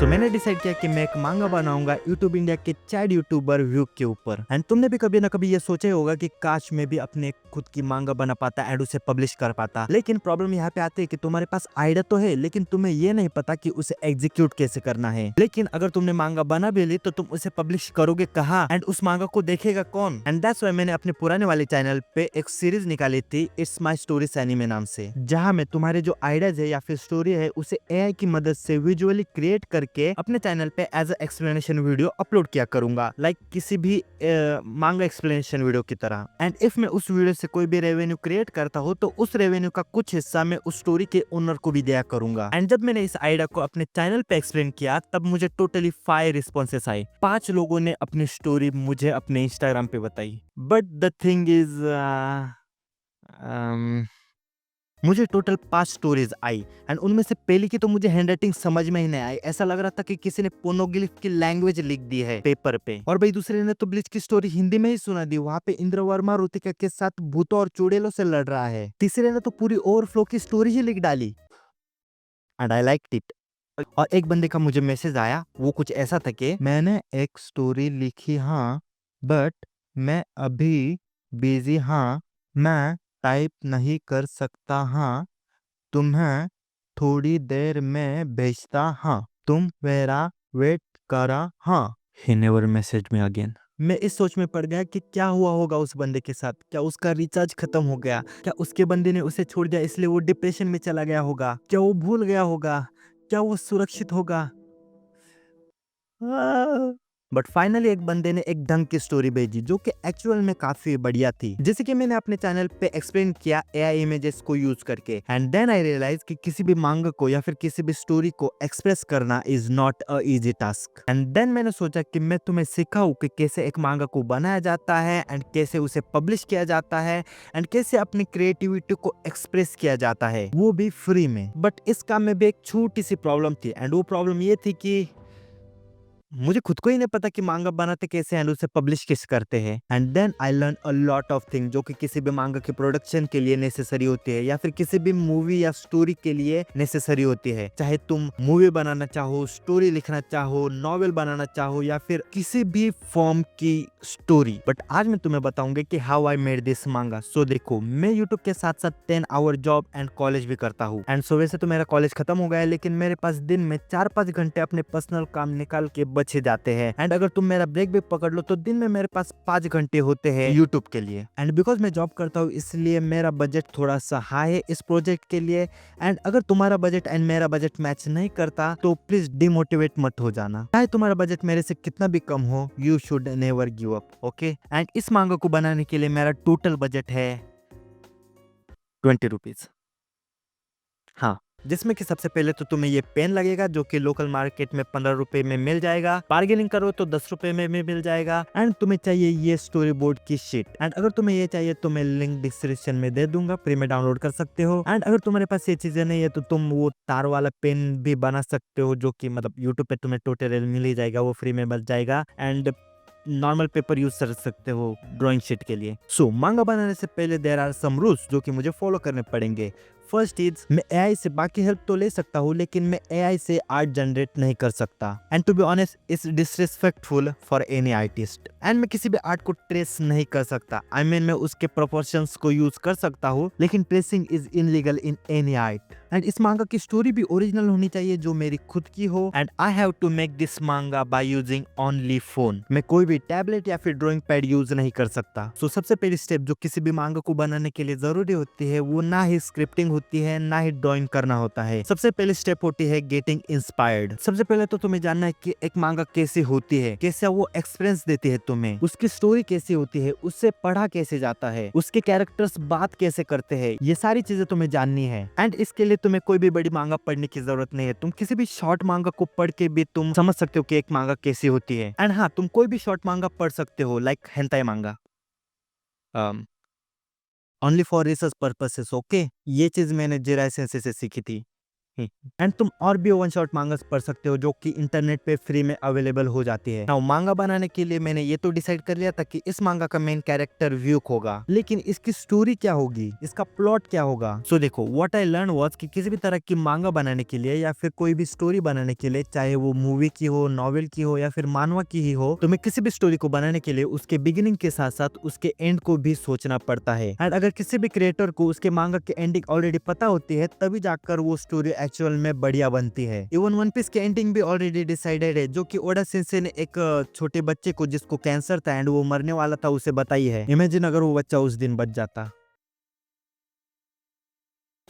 सो मैंने डिसाइड किया कि मैं एक मांगा बनाऊंगा यूट्यूब इंडिया के चाइल्ड यूट्यूबर व्यू के ऊपर। एंड तुमने भी कभी ना कभी ये सोचा ही होगा कि काश मैं भी अपने खुद की मांगा बना पाता एंड उसे पब्लिश कर पाता। लेकिन प्रॉब्लम यहाँ पे आती है कि तुम्हारे पास आइडिया तो है लेकिन तुम्हें ये नहीं पता कि उसे एग्जीक्यूट कैसे करना है। लेकिन अगर तुमने मांगा बना भी ली तो तुम उसे पब्लिश करोगे कहाँ एंड उस मांगा को देखेगा कौन। एंड दैट्स व्हाई मैंने अपने पुराने वाले चैनल पे एक सीरीज निकाली थी इट्स माई स्टोरीज एनीमे नाम से, जहाँ मैं तुम्हारे जो आइडियाज है या फिर स्टोरी है उसे एआई की मदद से विजुअली क्रिएट करके अपने चैनल पे as a explanation video upload किया करूंगा, लाइक किसी भी मांगा एक्सप्लेनेशन वीडियो की तरह। एंड इफ मैं उस वीडियो से कोई भी रेवेन्यू क्रिएट करता हूँ तो उस रेवेन्यू का कुछ हिस्सा मैं उस स्टोरी के ओनर को भी दिया करूंगा। एंड जब मैंने इस आइडिया को अपने चैनल पे एक्सप्लेन किया तब मुझे टोटली 5 रिस्पॉन्सेस आए। 5 लोगों ने अपनी स्टोरी मुझे अपने इंस्टाग्राम पे बताई। बट द थिंग इज मुझे टोटल 5 स्टोरीज आई एंड उनमें से पहली की तो मुझे हैंडराइटिंग समझ में ही नहीं आई। ऐसा लग रहा था कि किसी ने पोर्नोग्लिफ की लैंग्वेज लिख दी है पेपर पे। और भाई दूसरे ने तो ब्लीच की स्टोरी हिंदी में ही सुना दी, वहां पे इंद्र वर्मा रुतिका के साथ भूतों और चुड़ैलों से लड़ रहा है। तीसरे ने तो पूरी ओवरफ्लो की स्टोरी ही लिख डाली एंड आई लाइक्ड इट। और एक बंदे का मुझे मैसेज आया, वो कुछ ऐसा था कि मैंने एक स्टोरी लिखी हाँ बट मैं अभी बिजी हाँ, मैं टाइप नहीं कर सकता हाँ, तुम्हें थोड़ी देर में भेजता हाँ, तुम मेरा वेट करा हाँ। He never message me again. मैं इस सोच में पड़ गया कि क्या हुआ होगा उस बंदे के साथ। क्या उसका रिचार्ज खत्म हो गया? क्या उसके बंदे ने उसे छोड़ दिया इसलिए वो डिप्रेशन में चला गया होगा? क्या वो भूल गया होगा? क्या वो सुरक्षित होगा? बट फाइनली एक बंदे ने एक ढंग की स्टोरी भेजी जो कि एक्चुअल में काफी बढ़िया थी, जैसे कि मैंने अपने चैनल पे एक्सप्लेन किया एआई इमेजेस को यूज करके। एंड देन आई रियलाइज कि किसी भी मांगा को या फिर किसी भी स्टोरी को एक्सप्रेस करना is not a easy task. And then मैंने सोचा कि मैं तुम्हें सिखाऊं कि कैसे एक मांगा को बनाया जाता है एंड कैसे उसे पब्लिश किया जाता है एंड कैसे अपनी क्रिएटिविटी को एक्सप्रेस किया जाता है, वो भी फ्री में। बट इस काम में भी एक छोटी सी प्रॉब्लम थी एंड वो प्रॉब्लम ये थी कि मुझे खुद को ही नहीं पता कि मांगा बनाते कैसे एंड उसे पब्लिश कैसे करते हैं। And then I learn a lot of thing जो कि किसी भी मांगा के प्रोडक्शन के लिए नेसेसरी होती है या फिर किसी भी मूवी या स्टोरी के लिए नेसेसरी होती है। चाहे तुम मूवी बनाना चाहो, स्टोरी लिखना चाहो, नॉवेल बनाना चाहो या फिर किसी भी फॉर्म की स्टोरी। बट आज मैं तुम्हें बताऊंगा कि हाउ आई मेड दिस मांगा। सो देखो, मैं यूट्यूब के साथ साथ 10 आवर जॉब एंड कॉलेज भी करता हूँ। एंड सो वैसे तो मेरा कॉलेज खत्म हो गया है लेकिन मेरे पास दिन में 4-5 घंटे अपने पर्सनल काम निकाल के बचे जाते हैं। एंड अगर तुम मेरा ब्रेक भी पकड़ लो तो दिन में मेरे पास 5 घंटे होते हैं यूट्यूब के लिए। एंड बिकॉज मैं जॉब करता हूँ इसलिए मेरा बजट थोड़ा सा हाई है इस प्रोजेक्ट के लिए। एंड अगर तुम्हारा बजट एंड मेरा बजट मैच नहीं करता तो प्लीज डिमोटिवेट मत हो जाना। चाहे तुम्हारा बजट मेरे से कितना भी कम हो, you should never give up, okay. And इस मांगा को बनाने के लिए मेरा टोटल बजट है 20 रुपीज, हाँ, जिसमें कि सबसे पहले तो तुम्हें ये पेन लगेगा जो कि लोकल मार्केट में 15 रुपए में मिल जाएगा, बार्गेनिंग करो तो 10 रुपए में भी मिल जाएगा। एंड तुम्हें चाहिए ये स्टोरी बोर्ड की शीट। एंड अगर तुम्हें ये चाहिए तो मैं लिंक डिस्क्रिप्शन में दे दूंगा, फ्री में डाउनलोड कर सकते हो। एंड अगर तुम्हारे पास ये चीजें नहीं है तो तुम वो तार वाला पेन भी बना सकते हो जो कि मतलब यूट्यूब पे तुम्हें ट्यूटोरियल मिल ही जाएगा, वो फ्री में मिल जाएगा। एंड नॉर्मल पेपर यूज कर सकते हो ड्राइंग शीट के लिए। सो मांगा बनाने से पहले देयर आर सम रूल्स जो कि मुझे फॉलो करने पड़ेंगे। फर्स्ट इज, मैं एआई से बाकी हेल्प तो ले सकता हूँ लेकिन मैं एआई से आर्ट जनरेट नहीं कर सकता। And to be honest it's disrespectful for any artist. And मैं किसी भी आर्ट को ट्रेस नहीं कर सकता। आई मीन मैं उसके प्रोपोर्शंस को यूज कर सकता हूँ लेकिन tracing is illegal in any art. And इस मांगा की स्टोरी भी ओरिजिनल होनी चाहिए जो मेरी खुद की हो। And I have to make this manga by using only phone. मैं कोई भी टैबलेट या फिर ड्राइंग पैड यूज नहीं कर सकता। सो सबसे पहली स्टेप जो किसी भी मांगा को बनाने के लिए जरूरी होती है वो ना ही स्क्रिप्टिंग होती है ना ही ड्राइंग करना होता है। सबसे पहली स्टेप होती है गेटिंग इंस्पायर्ड। सबसे पहले तो तुम्हें जानना है कि एक मांगा कैसी होती है, कैसे वो एक्सपीरियंस देती है तुम्हें, उसकी स्टोरी कैसी होती है, उससे पढ़ा कैसे जाता है, उसके कैरेक्टर्स बात कैसे करते हैं, ये सारी चीजें तुम्हें जाननी है। एंड इसके लिए तुम्हें कोई भी बड़ी मांगा पढ़ने की जरूरत नहीं है। तुम किसी भी शॉर्ट मांगा को पढ़ के भी तुम समझ सकते हो कि एक मांगा कैसी होती है। एंड हाँ, तुम कोई भी शॉर्ट मांगा पढ़ सकते हो लाइक हेंटाई मांगा, only for research purposes, okay. ये चीज मैंने जिराय सेंसे से सीखी थी। एंड तुम और भी वन शॉट मांगास पढ़ सकते हो जो कि इंटरनेट पे फ्री में अवेलेबल हो जाती है। नाउ मांगा बनाने के लिए मैंने ये तो डिसाइड कर लिया था कि इस मांगा का मेन कैरेक्टर व्यूक होगा, लेकिन इसकी स्टोरी क्या होगी, इसका प्लॉट क्या होगा। सो देखो, व्हाट आई लर्न वाज कि किसी भी तरह की मांगा बनाने के लिए या फिर कोई भी स्टोरी बनाने के लिए, चाहे वो मूवी की हो, नॉवेल की हो या फिर मानवा की ही हो, तुम्हें किसी भी स्टोरी को बनाने के लिए उसके बिगिनिंग के साथ साथ उसके एंड को भी सोचना पड़ता है। एंड अगर किसी भी क्रिएटर को उसके मांगा की एंडिंग ऑलरेडी पता होती है, तभी जाकर वो स्टोरी एक्चुअल में बढ़िया बनती है। इवन वन पीस की एंडिंग भी ऑलरेडी डिसाइडेड है, जो कि ओडा सेंसेई ने एक छोटे बच्चे को जिसको कैंसर था एंड वो मरने वाला था उसे बताई है। इमेजिन अगर वो बच्चा उस दिन बच जाता।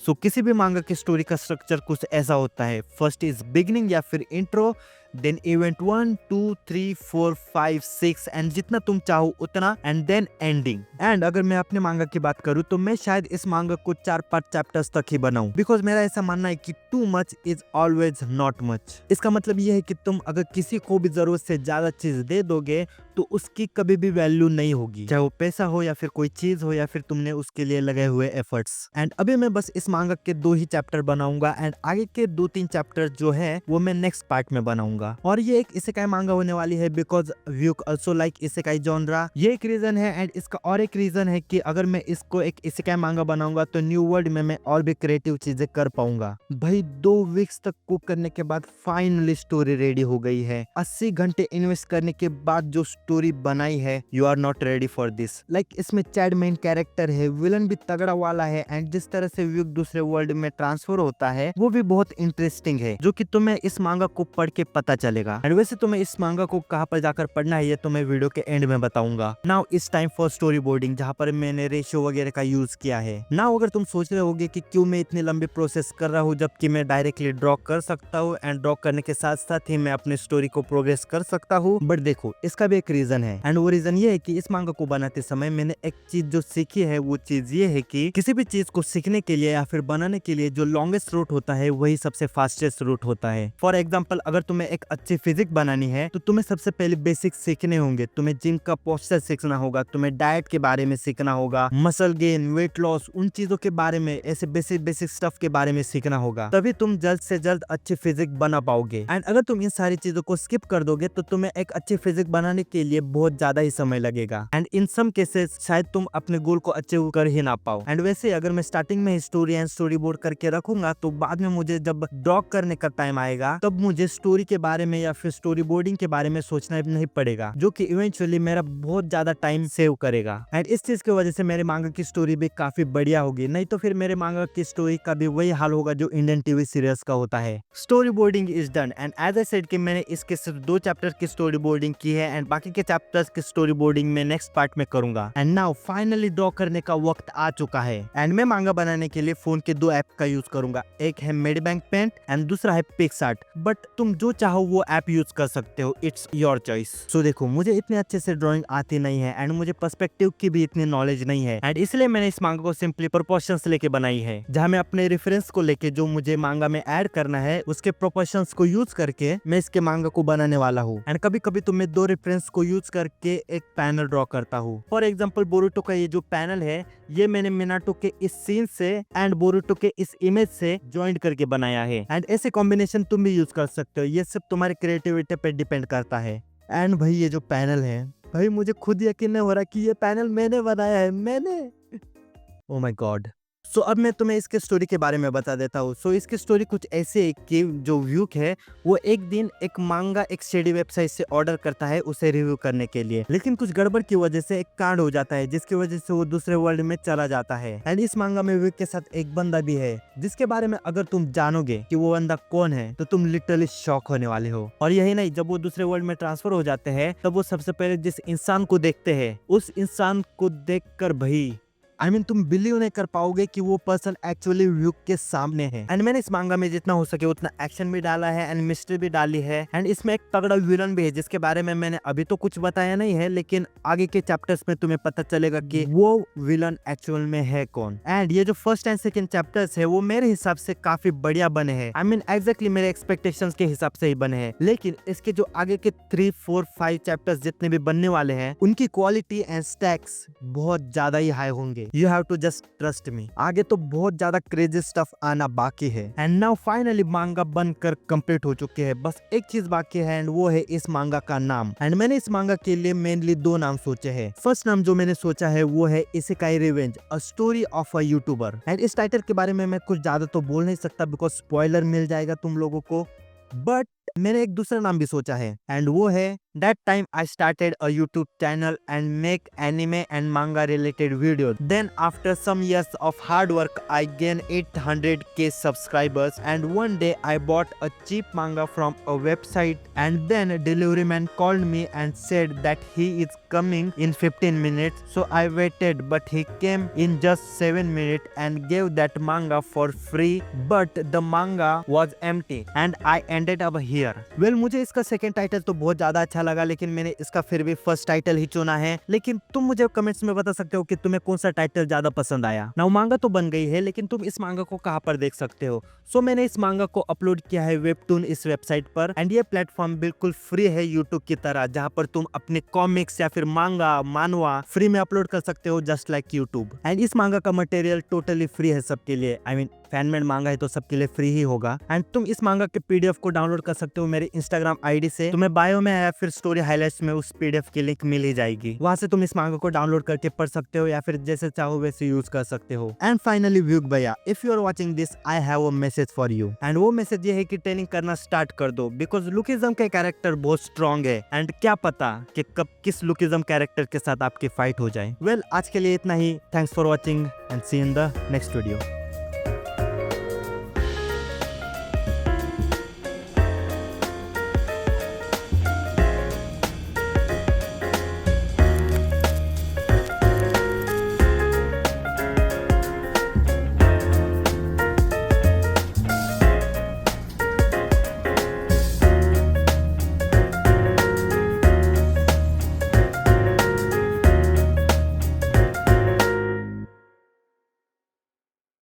सो किसी भी मांगा की स्टोरी का स्ट्रक्चर कुछ ऐसा होता है। फर्स्ट इज बिगिनिंग या फिर इंट्रो, देन इवेंट 1 2 3 4 5 6 एंड जितना तुम चाहो उतना, एंड देन एंडिंग। एंड अगर मैं अपने मांगा की बात करूँ तो मैं शायद इस मांगा को 4-5 चैप्टर्स तक ही बनाऊं, बिकॉज मेरा ऐसा मानना है कि too much is always not much. इसका मतलब यह है कि तुम अगर किसी को भी जरूरत से ज्यादा चीज दे दोगे तो उसकी कभी भी वैल्यू नहीं होगी, चाहे वो पैसा हो या फिर कोई चीज हो या फिर तुमने उसके लिए लगाए हुए एफर्ट्स। एंड अभी मैं बस इस मांगा के 2 ही चैप्टर बनाऊंगा एंड आगे के 2-3 चैप्टर जो है वो मैं नेक्स्ट पार्ट में बनाऊंगा। और ये एक इसेकाई मांगा होने वाली है बिकॉज व्यूक आल्सो लाइक इसेकाई जॉनरा। ये एक रीजन है एंड इसका और एक रीजन है कि अगर मैं इसको एक इसेकाई मांगा बनाऊंगा तो न्यू वर्ल्ड में मैं और भी क्रिएटिव चीजें कर पाऊंगा। भाई 2 वीक्स तक कुक करने के बाद फाइनली स्टोरी रेडी हो गई है। 80 घंटे इन्वेस्ट करने के बाद जो स्टोरी बनाई है, you are not ready for this. Like इसमें चैड मेन कैरेक्टर है, विलन भी तगड़ा वाला है एंड जिस तरह से व्यूक दूसरे वर्ल्ड में ट्रांसफर होता है वो भी बहुत इंटरेस्टिंग है, जो कि तुम्हें इस मांगा को पढ़ के पता चलेगा। एंड वैसे तुम्हें इस मांगा को कहां पर जाकर पढ़ना है ये तो मैं वीडियो के एंड में बताऊंगा। Now it's time for story boarding, जहां पर मैंने रेशियो वगैरह का यूज किया है। नाउ अगर तुम सोच रहे होगे कि क्यों मैं इतनी लंबी प्रोसेस कर रहा हूँ जबकि मैं डायरेक्टली ड्रॉ कर सकता हूँ एंड ड्रॉ करने के साथ साथ ही मैं अपनी स्टोरी को प्रोग्रेस कर सकता हूँ, बट देखो इसका भी एक रीजन है एंड वो रीजन ये है कि इस मांगा को बनाते समय मैंने एक चीज जो सीखी है, वो चीज ये है कि किसी भी चीज को सीखने के लिए या फिर बनाने के लिए जो लॉन्गेस्ट रूट होता है वही सबसे फास्टेस्ट रूट होता है। फॉर एग्जाम्पल, अगर तुम्हें एक अच्छी फिजिक बनानी है तो तुम्हें सबसे पहले बेसिक सीखने होंगे, तुम्हें जिम का पोस्चर सीखना होगा, तुम्हें डाइट के बारे में सीखना होगा, मसल गेन, वेट लॉस, उन चीजों के बारे में, ऐसे बेसिक स्टफ के बारे में सीखना होगा, तभी तुम जल्द से जल्द अच्छी फिजिक बना पाओगे। एंड अगर तुम इन सारी चीजों को स्किप कर दोगे तो तुम्हें एक अच्छी फिजिक बनाने के लिए बहुत ज्यादा ही समय लगेगा एंड इन सम केसेस शायद तुम अपने गोल को अचीव कर ही ना पाओ। एंड वैसे अगर मैं स्टार्टिंग में स्टोरी एंड स्टोरी बोर्ड करके रखूंगा तो बाद में मुझे जब ड्रॉ करने का टाइम आएगा तब मुझे स्टोरी के बारे में या फिर स्टोरी बोर्डिंग के बारे में सोचना नहीं पड़ेगा, जो कि इवेंचुअली मेरा बहुत ज्यादा टाइम सेव करेगा। एंड इस चीज की वजह से मेरे मांगा की स्टोरी भी काफी बढ़िया होगी, नहीं तो फिर मेरे मांगा की स्टोरी का भी वही हाल होगा जो इंडियन टीवी सीरियल्स का होता है। Storyboarding is done and as I said कि मैंने इसके सिर्फ 2 चैप्टर की स्टोरी बोर्डिंग की है एंड बाकी के चैप्टर्स की स्टोरी बोर्डिंग में नेक्स्ट पार्ट में करूंगा। एंड नाउ फाइनली ड्रॉ करने का वक्त आ चुका है एंड मैं मांगा बनाने के लिए फोन के 2 ऐप का यूज करूंगा, एक है मेडबैंक पेंट एंड दूसरा है पिक्सआर्ट, बट तुम जो चाहो वो ऐप यूज कर सकते हो, इट्स योर चॉइस। सो देखो, मुझे इतने अच्छे से ड्राइंग आती नहीं है एंड मुझे पर्सपेक्टिव की भी इतनी नॉलेज नहीं है एंड इसलिए मैंने इस मांगा को सिंपली प्रोपोर्शंस लेके बनाई है, जहां मैं अपने रेफरेंस को लेके जो मुझे मांगा में ऐड करना है उसके प्रोपोर्शंस को यूज करके मैं इसके मांगा को बनाने वाला हूँ। एंड कभी कभी तो मैं 2 रेफरेंस को यूज करके एक पैनल ड्रॉ करता हूँ। फॉर एग्जाम्पल, बोरुतो का ये जो पैनल है ये मैंने मिनाटो के इस सीन से एंड बोरुतो के इस इमेज से ज्वाइंट करके बनाया है एंड ऐसे कॉम्बिनेशन तुम भी यूज कर सकते हो, ये सिर्फ तुम्हारी क्रिएटिविटी पे डिपेंड करता है। एंड भाई ये जो पैनल है, भाई मुझे खुद यकीन नहीं हो रहा कि ये पैनल मैंने बनाया है, मैंने। Oh my God. सो अब मैं तुम्हें इसके स्टोरी के बारे में बता देता हूँ। सो इसकी स्टोरी कुछ ऐसे है कि जो व्यूक है वो एक दिन एक मांगा एक शेडी वेबसाइट से ऑर्डर करता है उसे रिव्यू करने के लिए, लेकिन कुछ गड़बड़ की वजह से एक कांड हो जाता है जिसकी वजह से वो दूसरे वर्ल्ड में चला जाता है। एंड इस मांगा में व्यूक के साथ एक बंदा भी है जिसके बारे में अगर तुम जानोगे कि वो बंदा कौन है तो तुम लिटरली शॉक होने वाले हो। और यही नहीं, जब वो दूसरे वर्ल्ड में ट्रांसफर हो जाते हैं तब वो सबसे पहले जिस इंसान को देखते हैं उस इंसान को देखकर भाई तुम बिलीव नहीं कर पाओगे कि वो पर्सन एक्चुअली व्यूक के सामने है। एंड मैंने इस मांगा में जितना हो सके उतना एक्शन भी डाला है एंड मिस्ट्री भी डाली है एंड इसमें एक तगड़ा विलन भी है जिसके बारे में मैंने अभी तो कुछ बताया नहीं है, लेकिन आगे के चैप्टर्स में तुम्हें पता चलेगा कि वो विलन एक्चुअल में है कौन। एंड ये जो फर्स्ट एंड सेकंड चैप्टर्स है वो मेरे हिसाब से काफी बढ़िया बने हैं, एग्जैक्टली मेरे एक्सपेक्टेशंस के हिसाब से ही बने हैं, लेकिन इसके जो आगे के 3, 4, 5 चैप्टर्स जितने भी बनने वाले हैं उनकी क्वालिटी एंड स्टैक्स बहुत ज्यादा ही हाई होंगे। You have to just trust me. आगे तो बहुत ज्यादा क्रेजी स्टफ आना बाकी है। एंड नाउ फाइनली मांगा बनकर कंप्लीट हो चुके हैं, बस एक चीज बाकी है एंड वो है इस मांगा का नाम। एंड मैंने इस मांगा के लिए मेनली दो नाम सोचे हैं। फर्स्ट नाम जो मैंने सोचा है वो है isekai revenge, a story of a YouTuber. And इस टाइटल के बारे में मैं कुछ ज्यादा तो बोल नहीं सकता बिकॉज स्पॉइलर मिल जाएगा तुम लोगों को, बट मैंने एक दूसरा नाम भी सोचा है एंड वो है That time I started a YouTube channel and make anime and manga related videos. Then after some years of hard work, I gained 800k subscribers and one day I bought a cheap manga from a website and then a delivery man called me and said that he is coming in 15 minutes. So I waited but he came in just 7 minutes and gave that manga for free, but the manga was empty and I ended up here. Well, मुझे इसका second title तो बहुत ज्यादा अच्छा लगा लेकिन मैंने इसका फिर भी फर्स्ट टाइटल ही चुना है। लेकिन तुम मुझे कमेंट्स में बता सकते हो कि तुम्हें कौन सा टाइटल ज्यादा पसंद आया। नाउ मांगा तो बन गई है लेकिन तुम इस मांगा को कहां पर देख सकते हो। सो मैंने इस मांगा को अपलोड किया है वेबटून इस वेबसाइट पर एंड ये प्लेटफॉर्म बिल्कुल फ्री है यूट्यूब की तरह, जहां पर तुम अपने कॉमिक्स या फिर मांगा मानवा फ्री में अपलोड कर सकते हो जस्ट लाइक यूट्यूब। एंड इस मांगा का मटेरियल टोटली फ्री है सबके लिए। आई मीन फैनमेड मांगा है तो सबके लिए फ्री ही होगा। एंड तुम इस मांगा के पीडीएफ को डाउनलोड कर सकते हो मेरे इंस्टाग्राम आईडी से। तुम्हें बायो में या फिर स्टोरी हाइलाइट्स में उस पीडीएफ की लिंक मिल ही जाएगी, वहां से तुम इस मांगा को डाउनलोड करके पढ़ सकते हो या फिर जैसे चाहो वैसे यूज कर सकते हो। एंड फाइनली व्यूग भैया, if you are watching this I have a message for you. And वो मैसेज ये है कि ट्रेनिंग करना स्टार्ट कर दो बिकॉज लुकिज्म का कैरेक्टर बहुत स्ट्रॉन्ग है एंड क्या पता कि कब किस लुकिज्म कैरेक्टर के साथ आपकी फाइट हो जाए। वेल, आज के लिए इतना ही। Thanks for watching and see in the next video.